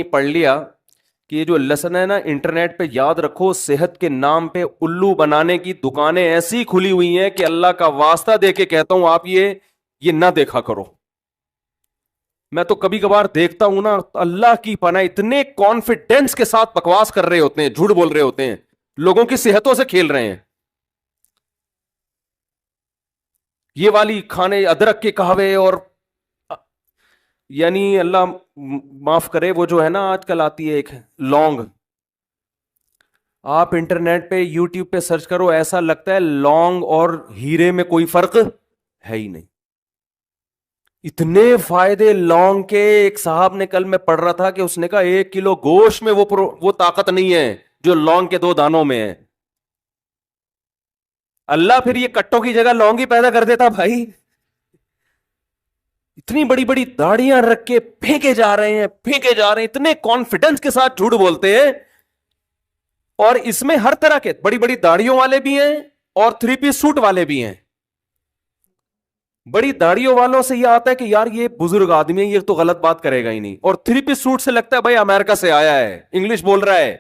پڑھ لیا کہ یہ جو لسن ہے نا انٹرنیٹ پہ، یاد رکھو صحت کے نام پہ الو بنانے کی دکانیں ایسی کھلی ہوئی ہیں کہ اللہ کا واسطہ دے کے کہتا ہوں آپ یہ نہ دیکھا کرو. میں تو کبھی کبھار دیکھتا ہوں نا، اللہ کی پناہ اتنے کانفیڈینس کے ساتھ بکواس کر رہے ہوتے ہیں، جھوٹ بول رہے ہوتے ہیں، لوگوں کی صحتوں سے کھیل رہے ہیں. یہ والی کھانے ادرک کے قہوے، اور یعنی اللہ معاف کرے وہ جو ہے نا آج کل آتی ہے ایک لونگ، آپ انٹرنیٹ پہ یوٹیوب پہ سرچ کرو، ایسا لگتا ہے لونگ اور ہیرے میں کوئی فرق ہے ہی نہیں. اتنے فائدے لونگ کے. ایک صاحب نے کل میں پڑھ رہا تھا کہ اس نے کہا 1 کلو گوشت میں وہ طاقت نہیں ہے جو لونگ کے 2 دانوں میں ہے. اللہ پھر یہ کٹوں کی جگہ لونگ ہی پیدا کر دیتا بھائی. اتنی بڑی بڑی داڑیاں رکھ کے پھینکے جا رہے ہیں اتنے کانفیڈنس کے ساتھ جھوٹ بولتے ہیں. اور اس میں ہر طرح کے بڑی بڑی داڑیوں والے بھی ہیں اور 3 پیس سوٹ والے بھی ہیں. بڑی داڑیوں والوں سے یہ آتا ہے کہ یار یہ بزرگ آدمی ہے، یہ تو غلط بات کرے گا ہی نہیں. اور 3 پیس سوٹ سے لگتا ہے بھائی امریکہ سے آیا ہے، انگلش بول رہا ہے،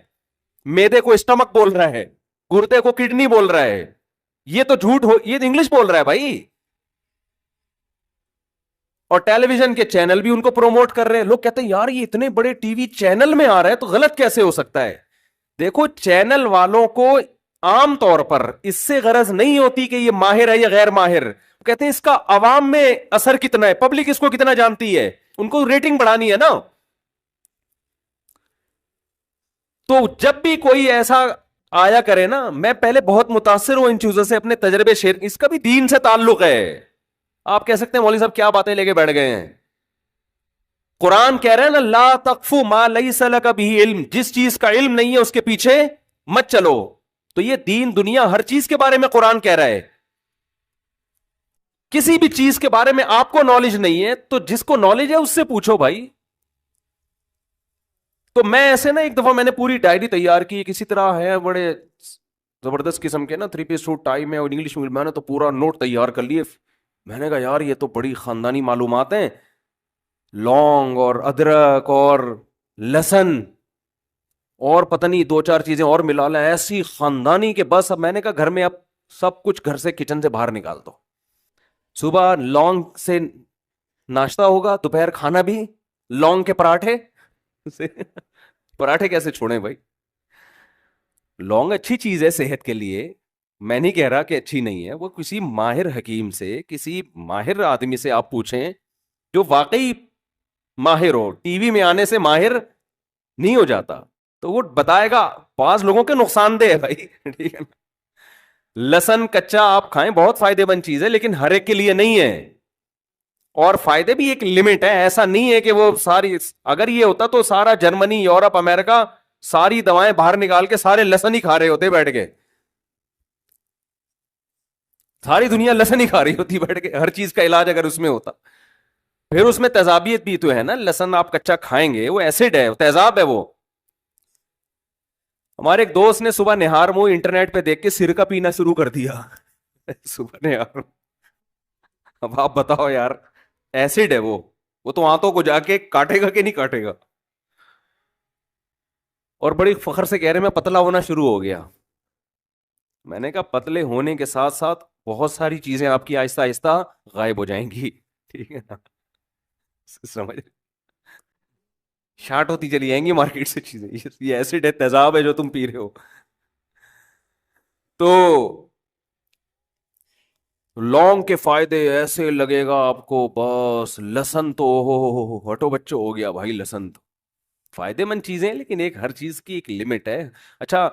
میدے کو اسٹمک بول رہا ہے، گردے کو کڈنی بول رہا ہے. یہ تو جھوٹ ہو، یہ انگلش بول رہا ہے بھائی. اور ٹیلی ویژن کے چینل بھی ان کو پروموٹ کر رہے ہیں. لوگ کہتے ہیں یار یہ اتنے بڑے ٹی وی چینل میں آ رہا ہے تو غلط کیسے ہو سکتا ہے. دیکھو چینل والوں کو عام طور پر اس سے غرض نہیں ہوتی کہ یہ ماہر ہے یا غیر ماہر. کہتے ہیں اس کا عوام میں اثر کتنا ہے، پبلک اس کو کتنا جانتی ہے، ان کو ریٹنگ بڑھانی ہے نا. تو جب بھی کوئی ایسا آیا کرے نا، میں پہلے بہت متاثر ہوں ان چیزوں سے، اپنے تجربے شیئر. اس کا بھی دین سے تعلق ہے. آپ کہہ سکتے ہیں مولوی صاحب کیا باتیں لے کے بیٹھ گئے ہیں. قرآن کہہ رہے ہیں نا لا تقف ما لیس لک بہ علم، جس چیز کا علم نہیں ہے اس کے پیچھے مت چلو. تو یہ دین دنیا ہر چیز کے بارے میں قرآن کہہ رہا ہے. کسی بھی چیز کے بارے میں آپ کو نالج نہیں ہے تو جس کو نالج ہے اس سے پوچھو بھائی. تو میں ایسے نا ایک دفعہ میں نے پوری ڈائری تیار کی، کسی طرح ہے بڑے زبردست قسم کے نا 3 پیس سوٹ ٹائی میں اور انگلش میں، میں نے تو پورا نوٹ تیار کر لیے. میں نے کہا یار یہ تو بڑی خاندانی معلومات ہیں، لونگ اور ادرک اور لہسن اور پتہ نہیں 2-4 چیزیں اور ملا لیں ایسی خاندانی کے بس. اب میں نے کہا گھر میں اب سب کچھ گھر سے کچن سے باہر نکال دو. صبح لونگ سے ناشتہ ہوگا، دوپہر کھانا بھی لونگ کے پراٹھے. پراٹھے کیسے چھوڑیں بھائی. لونگ اچھی چیز ہے صحت کے لیے، میں نہیں کہہ رہا کہ اچھی نہیں ہے. وہ کسی ماہر حکیم سے، کسی ماہر آدمی سے آپ پوچھیں جو واقعی ماہر ہو. ٹی وی میں آنے سے ماہر نہیں ہو جاتا تو وہ بتائے گا. بعض لوگوں کے نقصان دہ ہے بھائی. ٹھیک ہے نا. لہسن کچا آپ کھائیں، بہت فائدے مند چیز ہے، لیکن ہر ایک کے لیے نہیں ہے. اور فائدے بھی ایک لمٹ ہے، ایسا نہیں ہے کہ وہ ساری. اگر یہ ہوتا تو سارا جرمنی، یورپ، امریکہ ساری دوائیں باہر نکال کے سارے لہسن ہی کھا رہے ہوتے بیٹھ کے. ساری دنیا لہسن ہی کھا رہی ہوتی بیٹھ کے، ہر چیز کا علاج اگر اس میں ہوتا. پھر اس میں تیزابیت بھی تو ہے نا. لہسن آپ کچا کھائیں گے وہ ایسڈ ہے، تیزاب ہے وہ. ہمارے ایک دوست نے صبح نہار منہ انٹرنیٹ پہ دیکھ کے سرکہ پینا شروع کر دیا. صبح نہار. اب آپ بتاؤ یار، ایسڈ ہے وہ تو آنتوں کو جا کے کاٹے گا کہ نہیں کاٹے گا. اور بڑی فخر سے کہہ رہے میں پتلا ہونا شروع ہو گیا. میں نے کہا پتلے ہونے کے ساتھ ساتھ بہت ساری چیزیں آپ کی آہستہ آہستہ غائب ہو جائیں گی. ٹھیک ہے نا. سمجھ شارٹ ہوتی چلی جائیں گی مارکیٹ سے چیزیں. یہ ایسڈ ہے، تیزاب ہے جو تم پی رہے ہو. تو لونگ کے فائدے ایسے لگے گا آپ کو بس. لہسن تو ہو ہٹو بچو ہو گیا بھائی. لہسن تو فائدے مند چیزیں ہیں لیکن ایک ہر چیز کی ایک لمٹ ہے. اچھا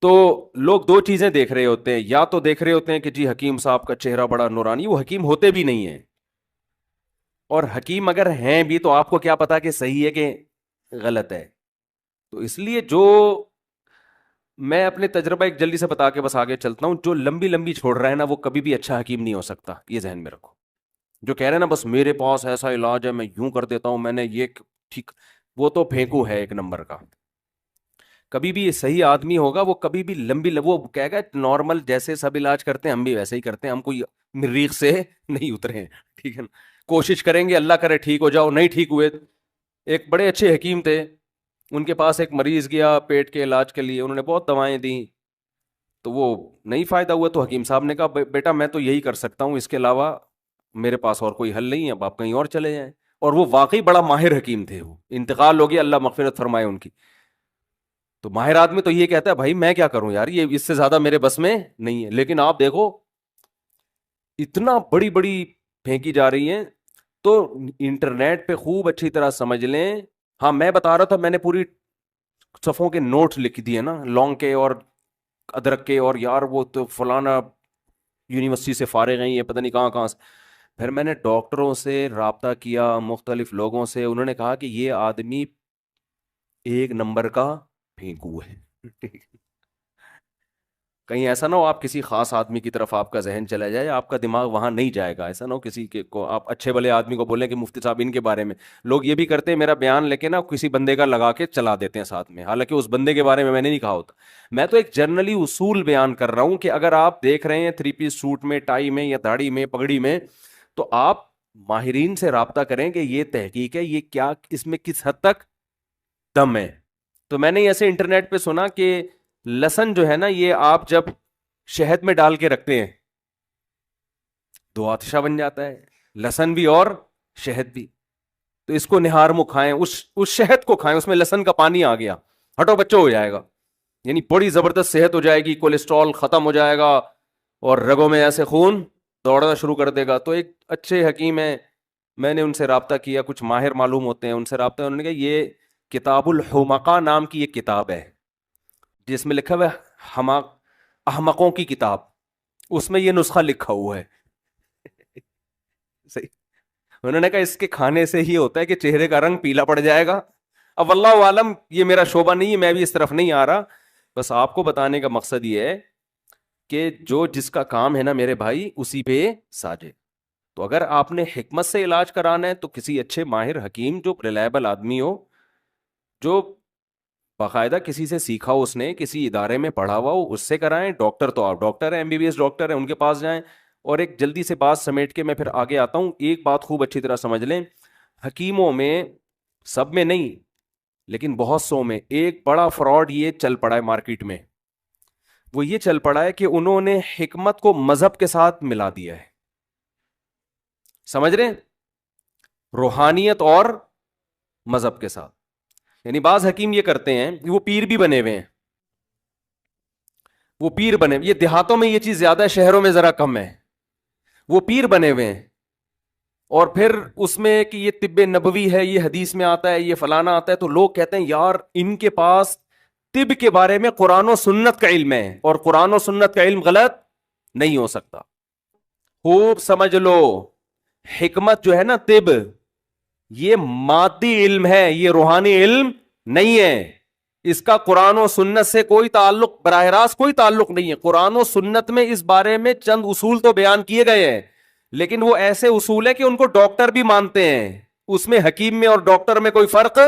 تو لوگ 2 چیزیں دیکھ رہے ہوتے ہیں، یا تو دیکھ رہے ہوتے ہیں کہ جی حکیم صاحب کا چہرہ بڑا نورانی، وہ حکیم ہوتے بھی نہیں ہیں. اور حکیم اگر ہیں بھی تو آپ کو کیا پتا کہ صحیح ہے کہ غلط ہے. تو اس لیے جو میں اپنے تجربہ ایک جلدی سے بتا کے بس آگے چلتا ہوں، جو لمبی لمبی چھوڑ رہا ہے نا وہ کبھی بھی اچھا حکیم نہیں ہو سکتا. یہ ذہن میں رکھو. جو کہہ رہے ہیں نا بس میرے پاس ایسا علاج ہے، میں یوں کر دیتا ہوں، میں نے یہ ٹھیک، وہ تو پھینکو ہے ایک نمبر کا. کبھی بھی صحیح آدمی ہوگا وہ کبھی بھی وہ کہے گا نارمل جیسے سب علاج کرتے ہیں ہم بھی ویسے ہی کرتے ہیں، ہم کوئی مریخ سے نہیں اترے ہیں. ٹھیک ہے نا. کوشش کریں گے، اللہ کرے ٹھیک ہو جاؤ، نہیں ٹھیک ہوئے ایک بڑے اچھے حکیم تھے, ان کے پاس ایک مریض گیا پیٹ کے علاج کے لیے, انہوں نے بہت دوائیں دیں تو وہ نہیں فائدہ ہوا, تو حکیم صاحب نے کہا بیٹا میں تو یہی کر سکتا ہوں, اس کے علاوہ میرے پاس اور کوئی حل نہیں ہے, اب آپ کہیں اور چلے جائیں. اور وہ واقعی بڑا ماہر حکیم تھے, وہ انتقال ہو گیا, اللہ مغفرت فرمائے ان کی. تو ماہر آدمی تو یہ کہتا ہے بھائی میں کیا کروں یار, یہ اس سے زیادہ میرے بس میں نہیں ہے. لیکن آپ دیکھو اتنا بڑی بڑی پھینکی جا رہی ہیں. تو انٹرنیٹ پہ خوب اچھی طرح سمجھ لیں. ہاں میں بتا رہا تھا, میں نے پوری صفوں کے نوٹ لکھ دیے نا, لونگ کے اور ادرک کے, اور یار وہ تو فلانا یونیورسٹی سے فارغ ہیں, یہ پتہ نہیں کہاں کہاں سے. پھر میں نے ڈاکٹروں سے رابطہ کیا, مختلف لوگوں سے, انہوں نے کہا کہ یہ آدمی ایک نمبر کا پھینکو ہے. کہیں ایسا نہ ہو آپ کسی خاص آدمی کی طرف آپ کا ذہن چلا جائے, آپ کا دماغ وہاں نہیں جائے گا. ایسا نہ ہو کسی کے کو آپ اچھے بھلے آدمی کو بولیں کہ مفتی صاحب ان کے بارے میں. لوگ یہ بھی کرتے ہیں, میرا بیان لے کے نا کسی بندے کا لگا کے چلا دیتے ہیں ساتھ میں, حالانکہ اس بندے کے بارے میں نے نہیں کہا ہوتا. میں تو ایک جنرلی اصول بیان کر رہا ہوں کہ اگر آپ دیکھ رہے ہیں 3 پیس سوٹ میں, ٹائی میں, یا داڑھی میں, پگڑی میں, تو آپ ماہرین سے رابطہ کریں کہ یہ تحقیق ہے, یہ کیا اس میں کس حد تک دم ہے. تو میں نے ایسے انٹرنیٹ پہ سنا کہ لہسن جو ہے نا, یہ آپ جب شہد میں ڈال کے رکھتے ہیں تو آتشہ بن جاتا ہے, لہسن بھی اور شہد بھی. تو اس کو نہار منہ کھائیں, اس شہد کو کھائیں, اس میں لہسن کا پانی آ گیا, ہٹو بچوں ہو جائے گا, یعنی بڑی زبردست صحت ہو جائے گی, کولیسٹرول ختم ہو جائے گا, اور رگوں میں ایسے خون دوڑنا شروع کر دے گا. تو ایک اچھے حکیم ہیں, میں نے ان سے رابطہ کیا, کچھ ماہر معلوم ہوتے ہیں, ان سے رابطہ, انہوں نے کہا یہ کتاب الحمقاء نام کی ایک کتاب ہے جس میں لکھا ہوا ہے احمقوں کی کتاب, اس میں یہ نسخہ لکھا ہوا ہے. صحیح. انہوں نے کہا اس کے کھانے سے ہی ہوتا ہے کہ چہرے کا رنگ پیلا پڑ جائے گا. اب واللہ عالم, یہ میرا شعبہ نہیں ہے, میں بھی اس طرف نہیں آ رہا, بس آپ کو بتانے کا مقصد یہ ہے کہ جو جس کا کام ہے نا میرے بھائی, اسی پہ ساجے. تو اگر آپ نے حکمت سے علاج کرانا ہے تو کسی اچھے ماہر حکیم, جو ریلائبل آدمی ہو, جو باقاعدہ کسی سے سیکھا ہو, اس نے کسی ادارے میں پڑھا ہوا ہو, اس سے کرائیں. ڈاکٹر تو آپ ڈاکٹر ہیں, MBBS ڈاکٹر ہیں, ان کے پاس جائیں. اور ایک جلدی سے بات سمیٹ کے میں پھر آگے آتا ہوں, ایک بات خوب اچھی طرح سمجھ لیں, حکیموں میں, سب میں نہیں لیکن بہت سو میں, ایک بڑا فراڈ یہ چل پڑا ہے مارکیٹ میں. وہ یہ چل پڑا ہے کہ انہوں نے حکمت کو مذہب کے ساتھ ملا دیا ہے. سمجھ رہے ہیں, روحانیت اور مذہب کے ساتھ. یعنی بعض حکیم یہ کرتے ہیں, وہ پیر بھی بنے ہوئے ہیں, وہ پیر بنے, یہ دیہاتوں میں یہ چیز زیادہ ہے, شہروں میں ذرا کم ہے. وہ پیر بنے ہوئے ہیں, اور پھر اس میں کہ یہ طب نبوی ہے, یہ حدیث میں آتا ہے, یہ فلانا آتا ہے, تو لوگ کہتے ہیں یار ان کے پاس طب کے بارے میں قرآن و سنت کا علم ہے, اور قرآن و سنت کا علم غلط نہیں ہو سکتا. خوب سمجھ لو, حکمت جو ہے نا, طب, یہ مادی علم ہے, یہ روحانی علم نہیں ہے. اس کا قرآن و سنت سے کوئی تعلق, براہ راست کوئی تعلق نہیں ہے. قرآن و سنت میں اس بارے میں چند اصول تو بیان کیے گئے ہیں, لیکن وہ ایسے اصول ہیں کہ ان کو ڈاکٹر بھی مانتے ہیں. اس میں حکیم میں اور ڈاکٹر میں کوئی فرق